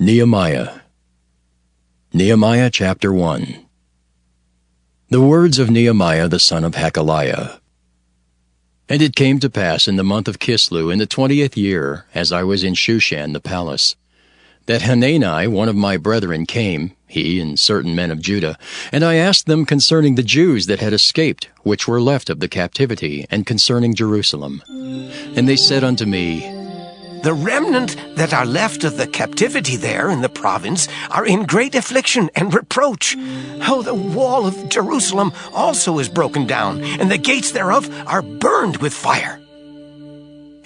Nehemiah. Nehemiah chapter 1. The words of Nehemiah the son of Hakaliah. And it came to pass in the month of Kislew in the 20th year, as I was in Shushan the palace, that Hanani one of my brethren came, he and certain men of Judah, and I asked them concerning the Jews that had escaped, which were left of the captivity, and concerning Jerusalem. And they said unto me, The remnant that are left of the captivity there in the province are in great affliction and reproach. How the wall of Jerusalem also is broken down, and the gates thereof are burned with fire.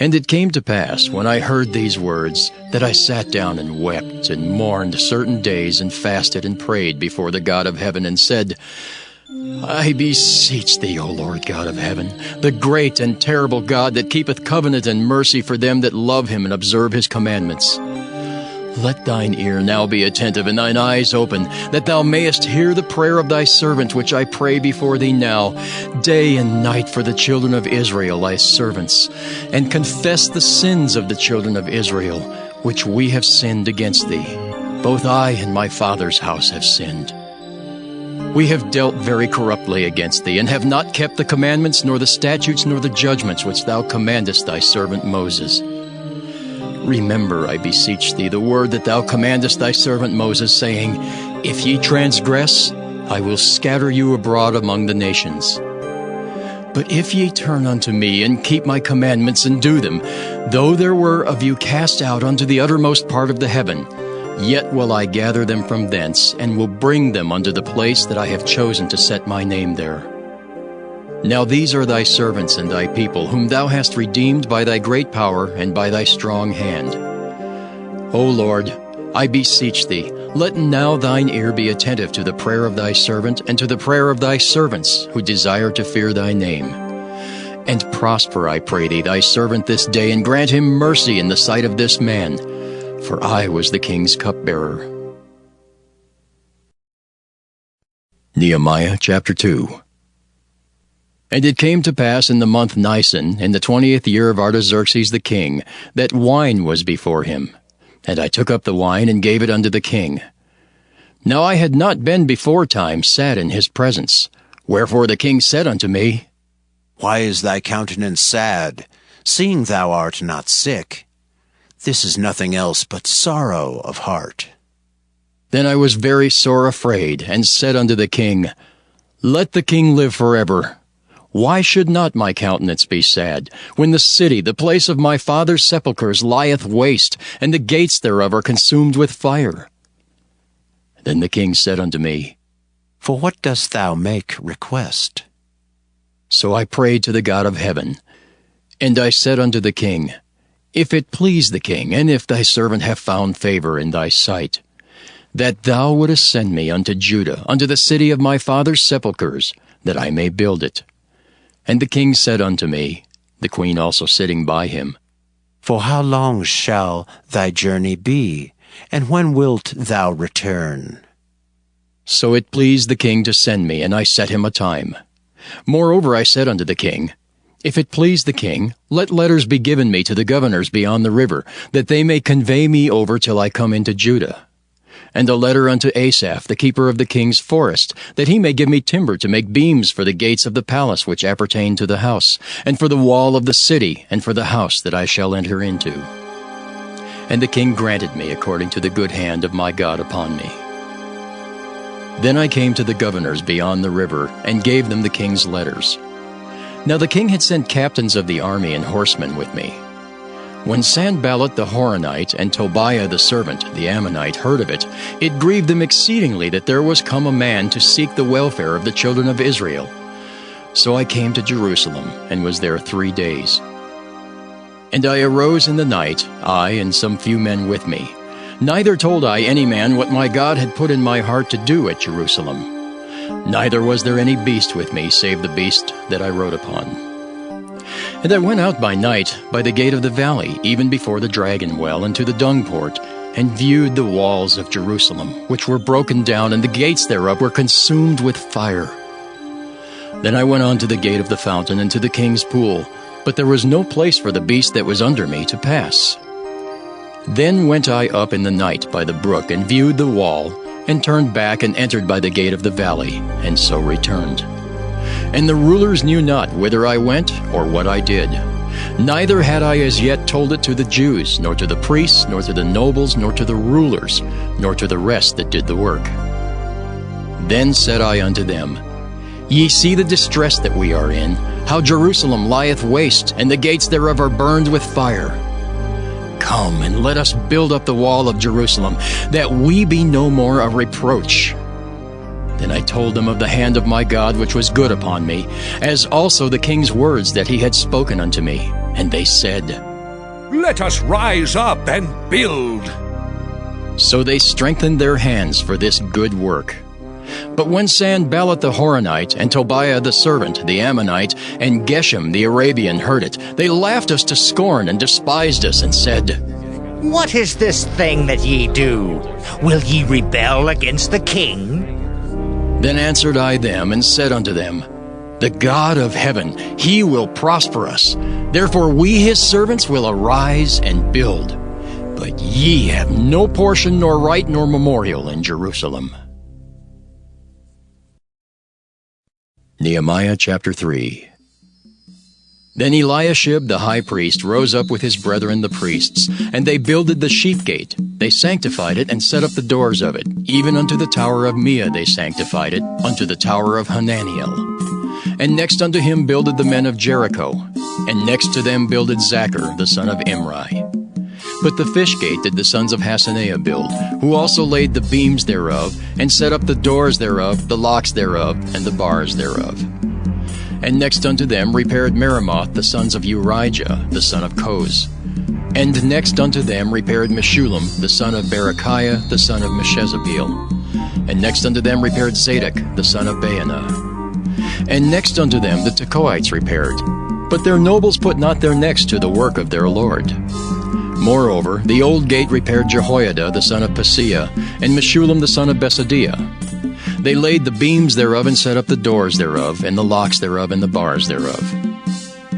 And it came to pass, when I heard these words, that I sat down and wept and mourned certain days and fasted and prayed before the God of heaven and said, I beseech thee, O Lord God of heaven, the great and terrible God that keepeth covenant and mercy for them that love him and observe his commandments. Let thine ear now be attentive and thine eyes open, that thou mayest hear the prayer of thy servant which I pray before thee now, day and night for the children of Israel thy servants, and confess the sins of the children of Israel, which we have sinned against thee. Both I and my father's house have sinned. We have dealt very corruptly against thee, and have not kept the commandments, nor the statutes, nor the judgments which thou commandest thy servant Moses. Remember, I beseech thee, the word that thou commandest thy servant Moses, saying, If ye transgress, I will scatter you abroad among the nations. But if ye turn unto me, and keep my commandments, and do them, though there were of you cast out unto the uttermost part of the heaven, yet will I gather them from thence, and will bring them unto the place that I have chosen to set my name there. Now these are thy servants and thy people, whom thou hast redeemed by thy great power and by thy strong hand. O Lord, I beseech thee, let now thine ear be attentive to the prayer of thy servant, and to the prayer of thy servants, who desire to fear thy name. And prosper, I pray thee, thy servant this day, and grant him mercy in the sight of this man, for I was the king's cupbearer. Nehemiah chapter 2. And it came to pass in the month Nisan, in the 20th year of Artaxerxes the king, that wine was before him. And I took up the wine and gave it unto the king. Now I had not been beforetime sat in his presence. Wherefore the king said unto me, Why is thy countenance sad, seeing thou art not sick? This is nothing else but sorrow of heart. Then I was very sore afraid, and said unto the king, Let the king live forever. Why should not my countenance be sad, when the city, the place of my father's sepulchres, lieth waste, and the gates thereof are consumed with fire? Then the king said unto me, For what dost thou make request? So I prayed to the God of heaven. And I said unto the king, If it please the king, and if thy servant have found favor in thy sight, that thou wouldest send me unto Judah, unto the city of my father's sepulchres, that I may build it. And the king said unto me, the queen also sitting by him, For how long shall thy journey be, and when wilt thou return? So it pleased the king to send me, and I set him a time. Moreover I said unto the king, If it please the king, let letters be given me to the governors beyond the river, that they may convey me over till I come into Judah. And a letter unto Asaph, the keeper of the king's forest, that he may give me timber to make beams for the gates of the palace which appertain to the house, and for the wall of the city, and for the house that I shall enter into. And the king granted me according to the good hand of my God upon me. Then I came to the governors beyond the river, and gave them the king's letters. Now the king had sent captains of the army and horsemen with me. When Sanballat the Horonite and Tobiah the servant, the Ammonite, heard of it, it grieved them exceedingly that there was come a man to seek the welfare of the children of Israel. So I came to Jerusalem, and was there 3 days. And I arose in the night, I and some few men with me. Neither told I any man what my God had put in my heart to do at Jerusalem. Neither was there any beast with me, save the beast that I rode upon. And I went out by night by the gate of the valley, even before the dragon well, into the dung port, and viewed the walls of Jerusalem, which were broken down, and the gates thereof were consumed with fire. Then I went on to the gate of the fountain, and to the king's pool, but there was no place for the beast that was under me to pass. Then went I up in the night by the brook, and viewed the wall, and turned back, and entered by the gate of the valley, and so returned. And the rulers knew not whither I went, or what I did. Neither had I as yet told it to the Jews, nor to the priests, nor to the nobles, nor to the rulers, nor to the rest that did the work. Then said I unto them, Ye see the distress that we are in, how Jerusalem lieth waste, and the gates thereof are burned with fire. Come, and let us build up the wall of Jerusalem, that we be no more a reproach. Then I told them of the hand of my God which was good upon me, as also the king's words that he had spoken unto me. And they said, Let us rise up and build. So they strengthened their hands for this good work. But when Sanballat the Horonite, and Tobiah the servant, the Ammonite, and Geshem the Arabian heard it, they laughed us to scorn and despised us, and said, What is this thing that ye do? Will ye rebel against the king? Then answered I them, and said unto them, The God of heaven, he will prosper us. Therefore we his servants will arise and build. But ye have no portion, nor right, nor memorial in Jerusalem. Nehemiah chapter 3. Then Eliashib the high priest rose up with his brethren the priests, and they builded the sheep gate. They sanctified it, and set up the doors of it. Even unto the tower of Meah they sanctified it, unto the tower of Hananiel. And next unto him builded the men of Jericho, and next to them builded Zachar the son of Imri. But the fish gate did the sons of Hassenaah build, who also laid the beams thereof, and set up the doors thereof, the locks thereof, and the bars thereof. And next unto them repaired Meremoth the sons of Urijah the son of Koz. And next unto them repaired Meshullam the son of Berechiah the son of Meshezabeel. And next unto them repaired Zadok the son of Baanah. And next unto them the Tekoites repaired. But their nobles put not their necks to the work of their Lord. Moreover, the old gate repaired Jehoiada the son of Paseah, and Meshullam the son of Besadiah. They laid the beams thereof, and set up the doors thereof, and the locks thereof, and the bars thereof.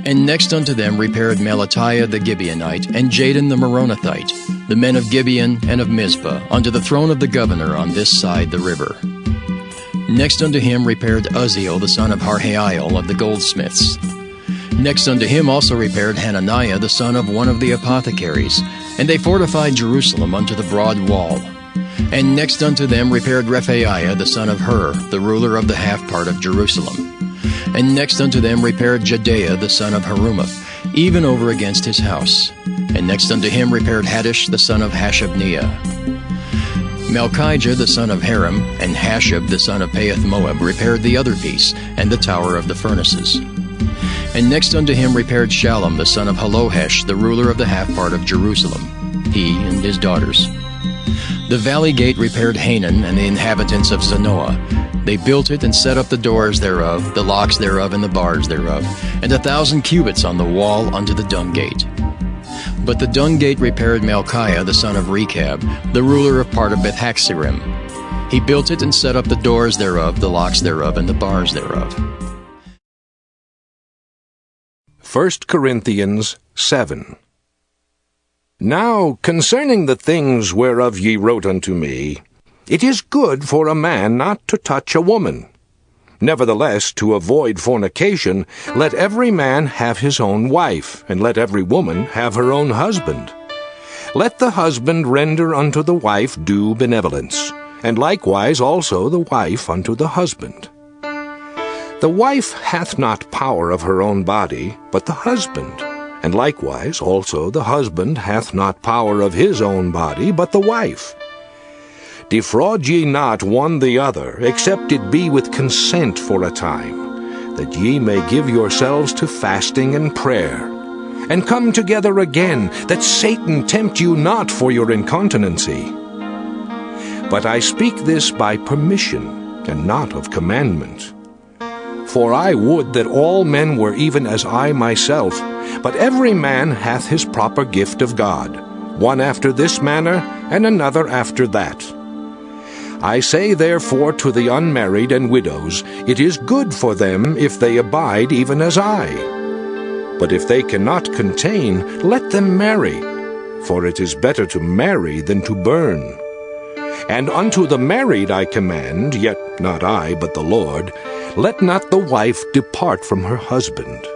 And next unto them repaired Melatiah the Gibeonite, and Jadon the Meronothite, the men of Gibeon and of Mizpah, unto the throne of the governor on this side the river. Next unto him repaired Uzziel the son of Harhael of the goldsmiths. Next unto him also repaired Hananiah the son of one of the apothecaries, and they fortified Jerusalem unto the broad wall. And next unto them repaired Rephaiah the son of Hur, the ruler of the half part of Jerusalem. And next unto them repaired Jedaiah the son of Harumaph, even over against his house. And next unto him repaired Haddish the son of Hashabniah. Malchijah the son of Haram, and Hashab the son of Pahath-moab repaired the other piece, and the tower of the furnaces. And next unto him repaired Shallum the son of Halohesh, the ruler of the half part of Jerusalem, he and his daughters. The valley gate repaired Hanan and the inhabitants of Zanoah. They built it, and set up the doors thereof, the locks thereof, and the bars thereof, and 1,000 cubits on the wall unto the dung gate. But the dung gate repaired Malchiah the son of Rechab, the ruler of part of Beth-Haxerim. He built it, and set up the doors thereof, the locks thereof, and the bars thereof. 1 Corinthians 7. Now concerning the things whereof ye wrote unto me, it is good for a man not to touch a woman. Nevertheless, to avoid fornication, let every man have his own wife, and let every woman have her own husband. Let the husband render unto the wife due benevolence, and likewise also the wife unto the husband. The wife hath not power of her own body, but the husband. And likewise also the husband hath not power of his own body, but the wife. Defraud ye not one the other, except it be with consent for a time, that ye may give yourselves to fasting and prayer, and come together again, that Satan tempt you not for your incontinency. But I speak this by permission, and not of commandment. For I would that all men were even as I myself, but every man hath his proper gift of God, one after this manner, and another after that. I say therefore to the unmarried and widows, it is good for them if they abide even as I. But if they cannot contain, let them marry, for it is better to marry than to burn. And unto the married I command, yet not I, but the Lord, let not the wife depart from her husband.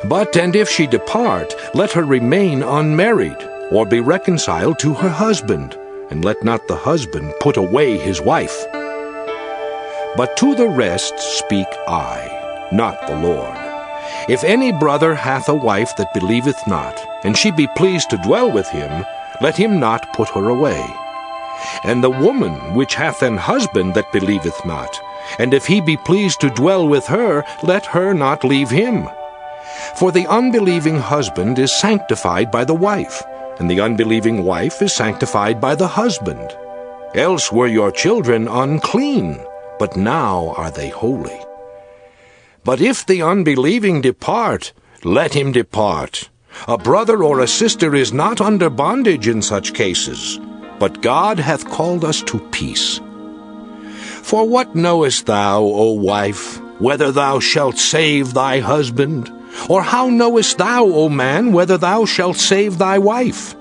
But, and if she depart, let her remain unmarried, or be reconciled to her husband, and let not the husband put away his wife. But to the rest speak I, not the Lord. If any brother hath a wife that believeth not, and she be pleased to dwell with him, let him not put her away. And the woman which hath an husband that believeth not, and if he be pleased to dwell with her, let her not leave him. For the unbelieving husband is sanctified by the wife, and the unbelieving wife is sanctified by the husband. Else were your children unclean, but now are they holy. But if the unbelieving depart, let him depart. A brother or a sister is not under bondage in such cases, but God hath called us to peace. For what knowest thou, O wife, whether thou shalt save thy husband? Or how knowest thou, O man, whether thou shalt save thy wife?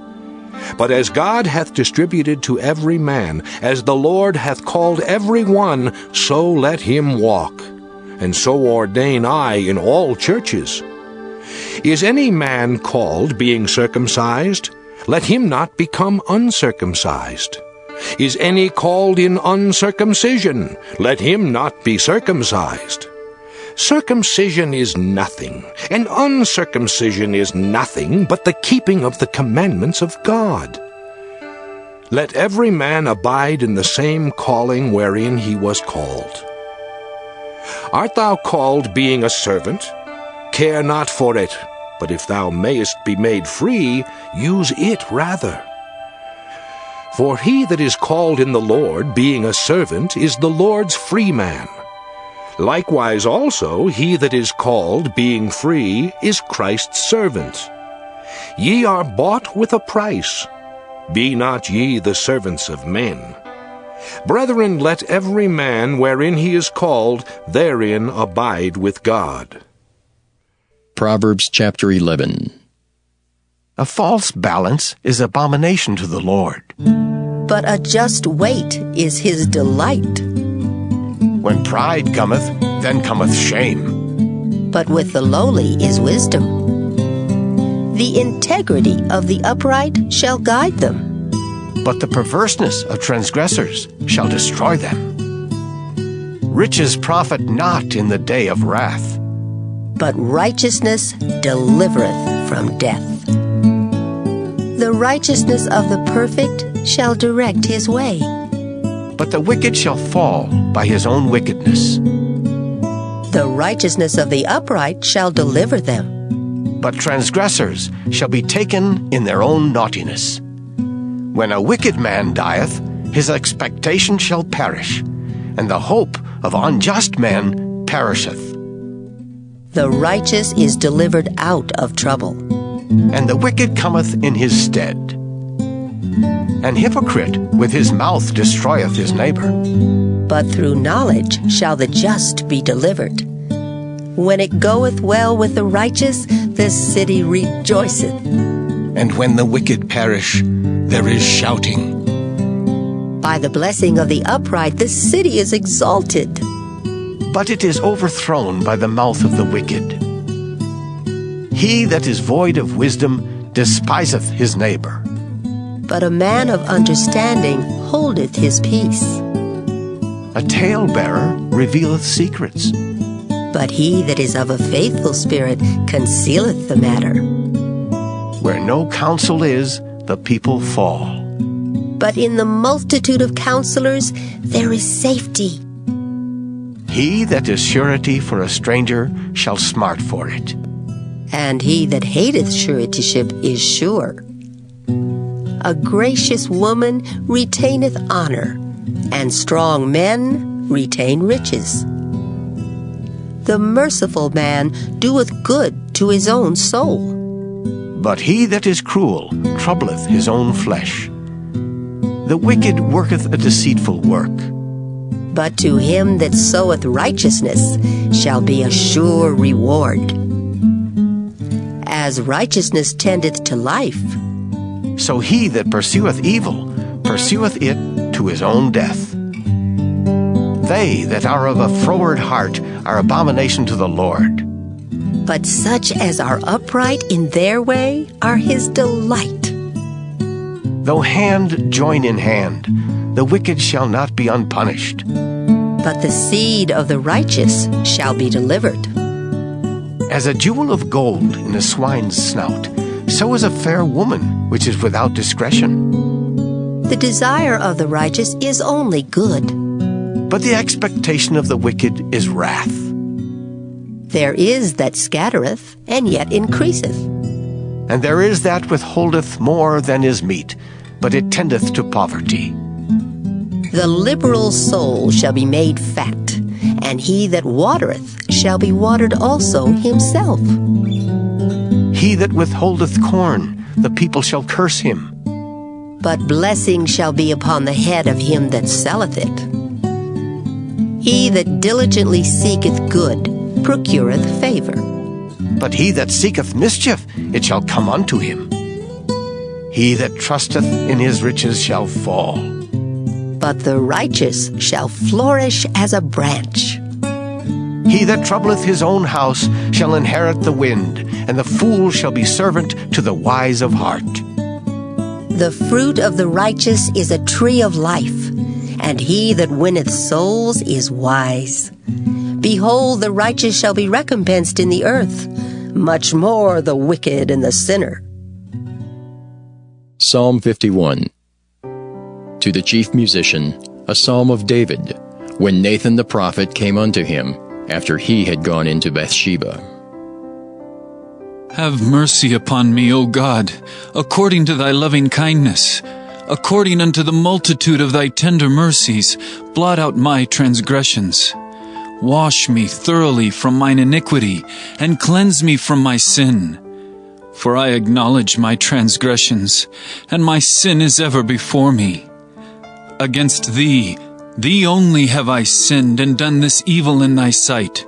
But as God hath distributed to every man, as the Lord hath called every one, so let him walk. And so ordain I in all churches. Is any man called being circumcised? Let him not become uncircumcised. Is any called in uncircumcision? Let him not be circumcised. Circumcision is nothing, and uncircumcision is nothing but the keeping of the commandments of God. Let every man abide in the same calling wherein he was called. Art thou called being a servant? Care not for it, but if thou mayest be made free, use it rather. For he that is called in the Lord, being a servant, is the Lord's free man. Likewise also he that is called, being free, is Christ's servant. Ye are bought with a price. Be not ye the servants of men. Brethren, let every man wherein he is called, therein abide with God. Proverbs chapter 11. A false balance is abomination to the Lord. But a just weight is his delight. When pride cometh, then cometh shame. But with the lowly is wisdom. The integrity of the upright shall guide them. But the perverseness of transgressors shall destroy them. Riches profit not in the day of wrath. But righteousness delivereth from death. The righteousness of the perfect shall direct his way. But the wicked shall fall by his own wickedness. The righteousness of the upright shall deliver them. But transgressors shall be taken in their own naughtiness. When a wicked man dieth, his expectation shall perish, and the hope of unjust men perisheth. The righteous is delivered out of trouble. And the wicked cometh in his stead. An hypocrite with his mouth destroyeth his neighbor. But through knowledge shall the just be delivered. When it goeth well with the righteous, the city rejoiceth. And when the wicked perish, there is shouting. By the blessing of the upright, the city is exalted. But it is overthrown by the mouth of the wicked. He that is void of wisdom despiseth his neighbor. But a man of understanding holdeth his peace. A talebearer revealeth secrets. But he that is of a faithful spirit concealeth the matter. Where no counsel is, the people fall. But in the multitude of counselors there is safety. He that is surety for a stranger shall smart for it. And he that hateth suretyship is sure. A gracious woman retaineth honor, and strong men retain riches. The merciful man doeth good to his own soul. But he that is cruel troubleth his own flesh. The wicked worketh a deceitful work. But to him that soweth righteousness shall be a sure reward. As righteousness tendeth to life, So he that pursueth evil pursueth it to his own death. They that are of a froward heart are abomination to the Lord. But such as are upright in their way are his delight. Though hand join in hand, the wicked shall not be unpunished. But the seed of the righteous shall be delivered. As a jewel of gold in a swine's snout, so is a fair woman which is without discretion. The desire of the righteous is only good. But the expectation of the wicked is wrath. There is that scattereth, and yet increaseth. And there is that withholdeth more than is meet, but it tendeth to poverty. The liberal soul shall be made fat, and he that watereth shall be watered also himself. He that withholdeth corn, the people shall curse him. But blessing shall be upon the head of him that selleth it. He that diligently seeketh good procureth favor. But he that seeketh mischief, it shall come unto him. He that trusteth in his riches shall fall. But the righteous shall flourish as a branch. He that troubleth his own house shall inherit the wind, and the fool shall be servant to the wise of heart. The fruit of the righteous is a tree of life, and he that winneth souls is wise. Behold, the righteous shall be recompensed in the earth, much more the wicked and the sinner. Psalm 51. To the chief musician, a psalm of David, when Nathan the prophet came unto him, after he had gone into Bathsheba. Have mercy upon me, O God, according to thy loving kindness. According unto the multitude of thy tender mercies, blot out my transgressions. Wash me thoroughly from mine iniquity, and cleanse me from my sin. For I acknowledge my transgressions, and my sin is ever before me. Against thee only have I sinned, and done this evil in thy sight,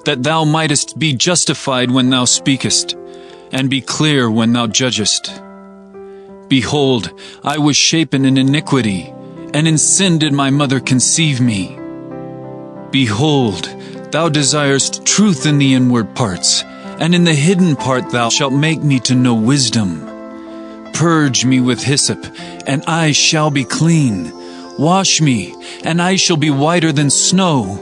that thou mightest be justified when thou speakest, and be clear when thou judgest. Behold, I was shapen in iniquity, and in sin did my mother conceive me. Behold, thou desirest truth in the inward parts, and in the hidden part thou shalt make me to know wisdom. Purge me with hyssop, and I shall be clean. Wash me, and I shall be whiter than snow.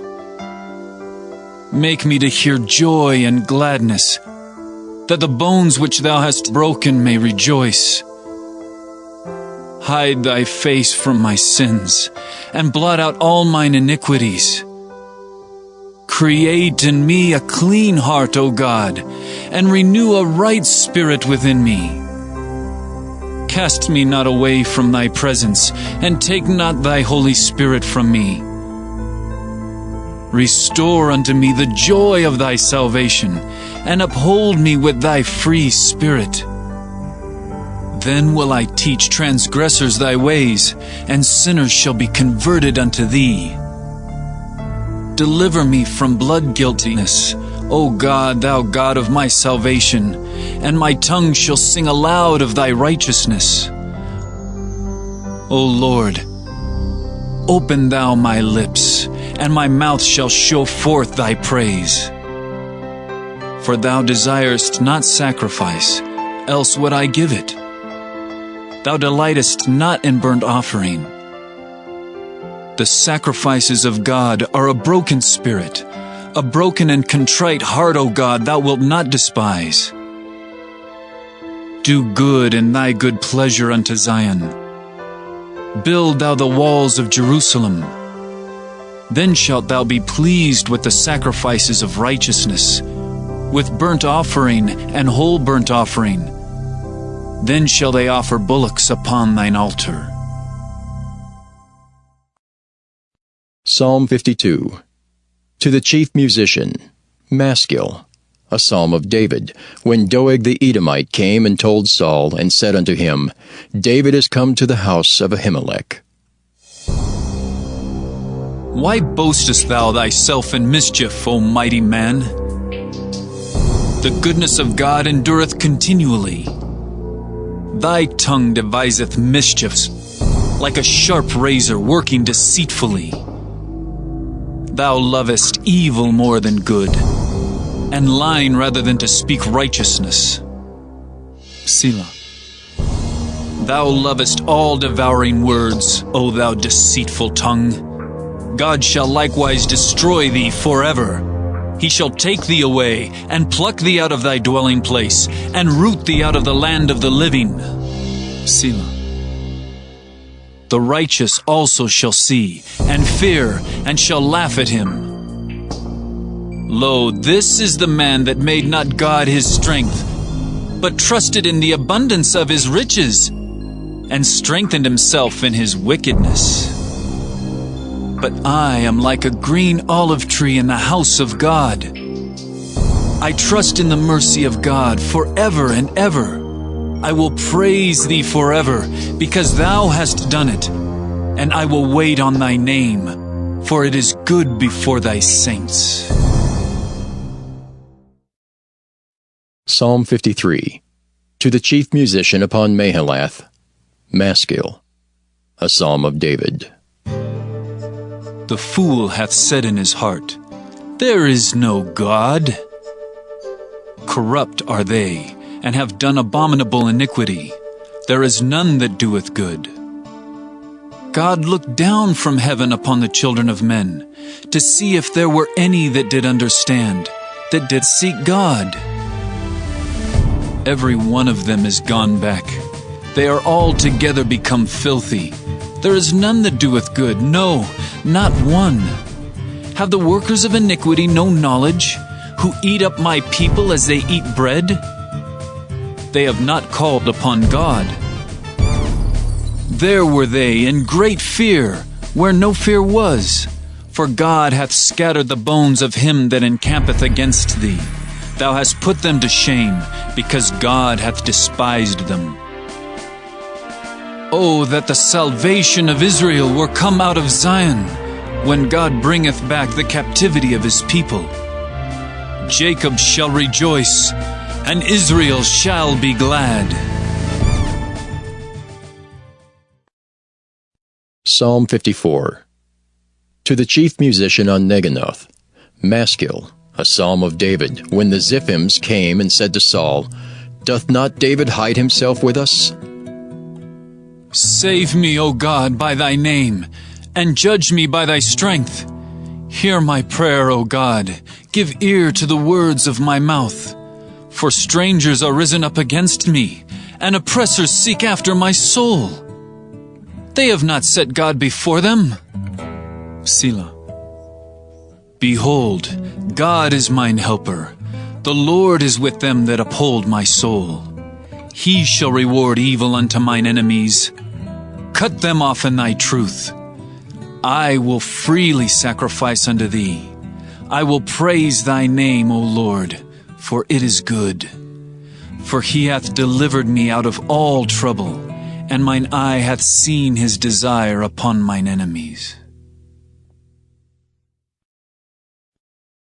Make me to hear joy and gladness, that the bones which thou hast broken may rejoice. Hide thy face from my sins, and blot out all mine iniquities. Create in me a clean heart, O God, and renew a right spirit within me. Cast me not away from thy presence, and take not thy Holy Spirit from me. Restore unto me the joy of thy salvation, and uphold me with thy free spirit. Then will I teach transgressors thy ways, and sinners shall be converted unto thee. Deliver me from blood guiltiness, O God, thou God of my salvation, and my tongue shall sing aloud of thy righteousness. O Lord, open thou my lips, and my mouth shall show forth thy praise. For thou desirest not sacrifice, else would I give it. Thou delightest not in burnt offering. The sacrifices of God are a broken spirit. A broken and contrite heart, O God, thou wilt not despise. Do good in thy good pleasure unto Zion. Build thou the walls of Jerusalem. Then shalt thou be pleased with the sacrifices of righteousness, with burnt offering and whole burnt offering. Then shall they offer bullocks upon thine altar. Psalm 52. To the chief musician, Maskil, a psalm of David, when Doeg the Edomite came and told Saul, and said unto him, David is come to the house of Ahimelech. Why boastest thou thyself in mischief, O mighty man? The goodness of God endureth continually. Thy tongue deviseth mischiefs, like a sharp razor working deceitfully. Thou lovest evil more than good, and lying rather than to speak righteousness. Selah. Thou lovest all devouring words, O thou deceitful tongue. God shall likewise destroy thee forever. He shall take thee away, and pluck thee out of thy dwelling place, and root thee out of the land of the living. Selah. The righteous also shall see, and fear, and shall laugh at him. Lo, this is the man that made not God his strength, but trusted in the abundance of his riches, and strengthened himself in his wickedness. But I am like a green olive tree in the house of God. I trust in the mercy of God forever and ever. I will praise thee forever, because thou hast done it, and I will wait on thy name, for it is good before thy saints. Psalm 53. To the chief musician upon Mahalath, Maskil, a psalm of David. The fool hath said in his heart, There is no God. Corrupt are they, and have done abominable iniquity. There is none that doeth good. God looked down from heaven upon the children of men, to see if there were any that did understand, that did seek God. Every one of them is gone back. They are altogether become filthy. There is none that doeth good, no, not one. Have the workers of iniquity no knowledge, who eat up my people as they eat bread? They have not called upon God. There were they in great fear, where no fear was. For God hath scattered the bones of him that encampeth against thee. Thou hast put them to shame, because God hath despised them. Oh, that the salvation of Israel were come out of Zion, when God bringeth back the captivity of his people. Jacob shall rejoice, and Israel shall be glad. Psalm 54. To the chief musician on Neginoth, Maskil, a psalm of David, when the Ziphims came and said to Saul, Doth not David hide himself with us? Save me, O God, by thy name, and judge me by thy strength. Hear my prayer, O God. Give ear to the words of my mouth. For strangers are risen up against me, and oppressors seek after my soul. They have not set God before them. Selah. Behold, God is mine helper. The Lord is with them that uphold my soul. He shall reward evil unto mine enemies. Cut them off in thy truth. I will freely sacrifice unto thee. I will praise thy name, O Lord, for it is good. For he hath delivered me out of all trouble, and mine eye hath seen his desire upon mine enemies.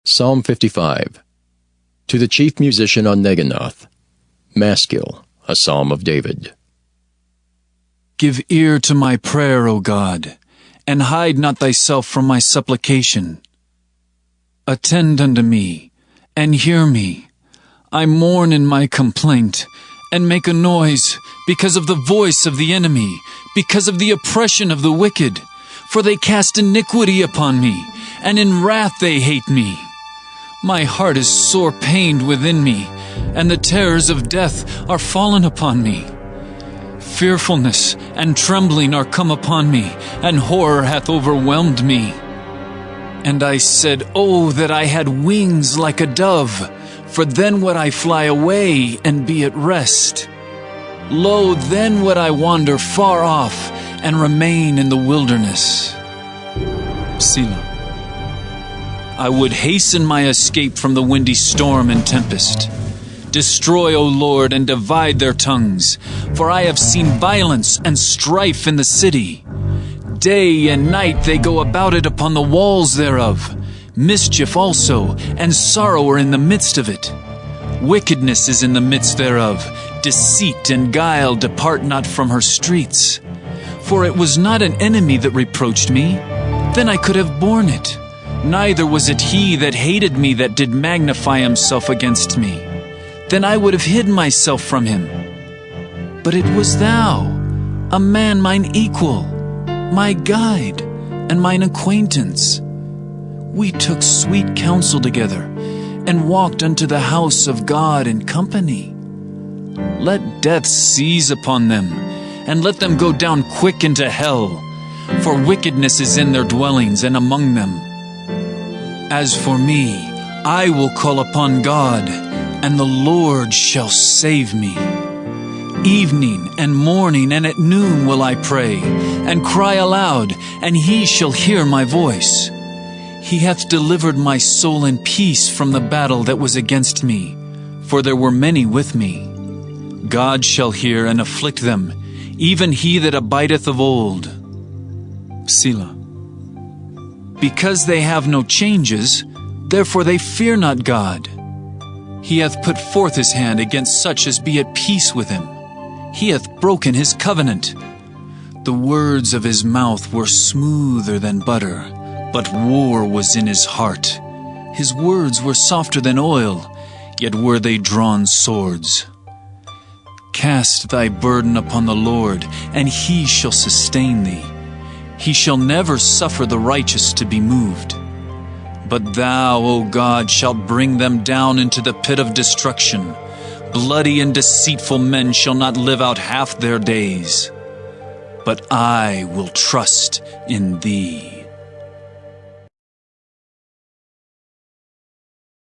Psalm 55. To the chief musician on Neginoth, Maskil, a psalm of David. Give ear to my prayer, O God, and hide not thyself from my supplication. Attend unto me, and hear me. I mourn in my complaint, and make a noise, because of the voice of the enemy, because of the oppression of the wicked. For they cast iniquity upon me, and in wrath they hate me. My heart is sore pained within me, and the terrors of death are fallen upon me. Fearfulness and trembling are come upon me, and horror hath overwhelmed me. And I said, Oh, that I had wings like a dove, for then would I fly away and be at rest. Lo, then would I wander far off and remain in the wilderness. Selah. I would hasten my escape from the windy storm and tempest. Destroy, O Lord, and divide their tongues, for I have seen violence and strife in the city. Day and night they go about it upon the walls thereof. Mischief also, and sorrow are in the midst of it. Wickedness is in the midst thereof. Deceit and guile depart not from her streets. For it was not an enemy that reproached me, then I could have borne it. Neither was it he that hated me that did magnify himself against me. Then I would have hid myself from him. But it was thou, a man mine equal, my guide, and mine acquaintance. We took sweet counsel together, and walked unto the house of God in company. Let death seize upon them, and let them go down quick into hell, for wickedness is in their dwellings and among them. As for me, I will call upon God, and the Lord shall save me. Evening and morning and at noon will I pray, and cry aloud, and he shall hear my voice. He hath delivered my soul in peace from the battle that was against me, for there were many with me. God shall hear and afflict them, even he that abideth of old. Selah. Because they have no changes, therefore they fear not God. He hath put forth his hand against such as be at peace with him. He hath broken his covenant. The words of his mouth were smoother than butter, but war was in his heart. His words were softer than oil, yet were they drawn swords. Cast thy burden upon the Lord, and he shall sustain thee. He shall never suffer the righteous to be moved. But thou, O God, shalt bring them down into the pit of destruction. Bloody and deceitful men shall not live out half their days. But I will trust in thee.